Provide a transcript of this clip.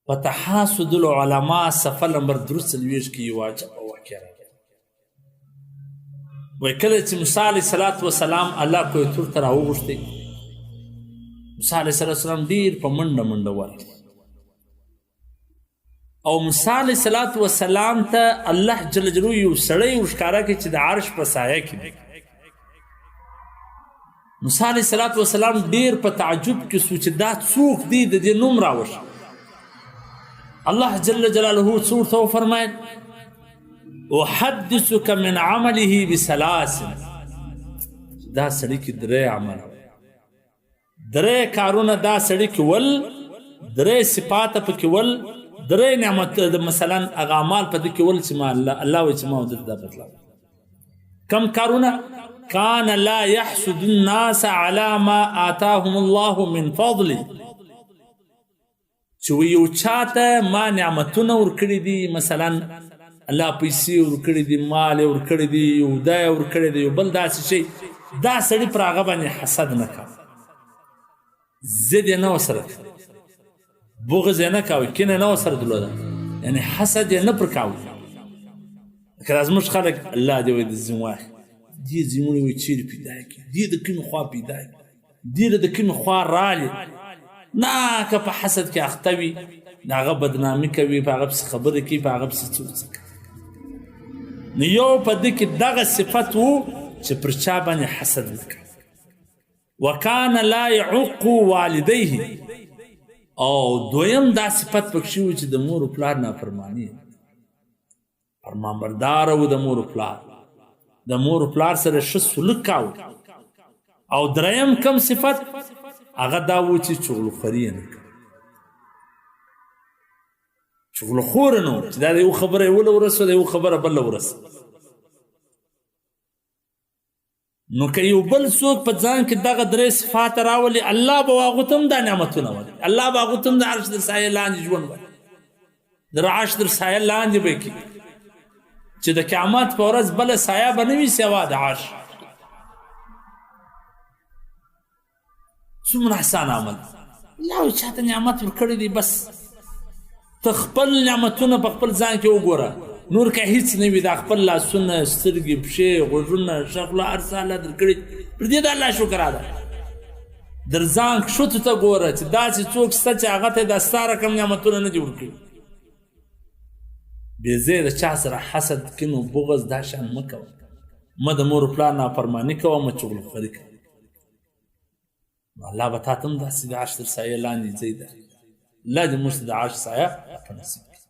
په تحاسد العلماء صفحه نمبر 23 کې یو عجبه واقعه راغله. وایي کله چې موسی علیه السلام الله کوه طور ته راوغوښتی، موسی علیه السلام ډېر په منډه منډه ورغلی او موسی علیه السلام ته الله جل جلاله یو سړی ورښکاره کړي چې د عرش په سایه کې دی. موسی علیه السلام ډېر په تعجب کې سو چې دا څوک دی، د دې نوم راوښ. الله جل جلاله څه ورته وفرمایل؟ احدثک من عمله بثلاث. دا سړي کې درې عمل، درې کارونه دا سړي کې ول، درې صفاته پکې ول، درې نعمت مثلا هغه اعمال په دې کې ول چې ما الله وایي چې ما ورته دا بدلاو. کم کارونه؟ کان لا يحسد الناس على ما آتاهم الله من فضله. چې یو چاته ما نعمتونه ورکړي دي، مثلا الله پیسې ورکړي دي، مال یې ورکړي دي، یو دا یې ورکړي دي، یو بل داسې شی، دا سړي پر هغه باندې حسد نه کوه، ضد یې نه ورسره کوه، بغض یې نه کوه، کینه نه ورسره درلوده، یعنې حسد یې نه پر کوه. لکه دا زموږ خلک الله دې وایي د ځین واخلي، دې ځینونه وایي چیرې پیدا کړي، دې د کومې خوا پیدا کړي، دې د کومې خوا رالې. نه که په حسد کې اخته وي، د هغه بدنامي کوي، په هغه پسې خبرې کوي، په هغه پسې څه کوي. نو یو په دې کې دغه صفت و چې پر چا باندې حسد نه کوي. وکان لا یعق والدیه. او دویم دا صفت پکې و چې د مور و پلار نافرماني، فرمانبرداره و د مور و پلار، د مور و پلار سره ښه سلوک کاوه. او دریم کم صفت هغه دا و چې چغلخوري یې نه کوه، چغلخوره نه و چې دا د یو خبره یې وله ورسوه، د یو خبره بله ورسوه. نو که یو بل څوک په ځان کې دغه درې صفات راولي، الله به هغو ته هم دا نعمتونه ورکړي، الله به هغو ته هم د عرش در سایې لاندې ژوند ورکړي، د عرش در سایه لاندې به یې کړي چې د قیامت په ورځ بله سایه به نه وي سوا د عرش. څومره احسان عمل الله وایي چاته نعمت ورکړی دی، بس ته خپل نعمتونه په خپل ځان کې وګوره، نور که هیڅ نه وي، دا خپل لاسونه، سترګې، پښې، غوږونه، شغله، هر څه الله درکړي، پر دې د الله شکر ادا کړه. در ځان کښتو ته ګوره چې داسې څوک شته چې هغه ته دا ستا رقم نعمتونه نه دي ورکړي. بې ځایه د چا سره حسد، کین و بغض دا شیان مه کوه، مه د مور و پلار نافرماني کوه، مه چغلخوري کوه. الله به تا ته هم داسې د عرش تر سایې لاندې ځای درکړي. الله دې موږ ته د عرش سایه په نصیب کړي.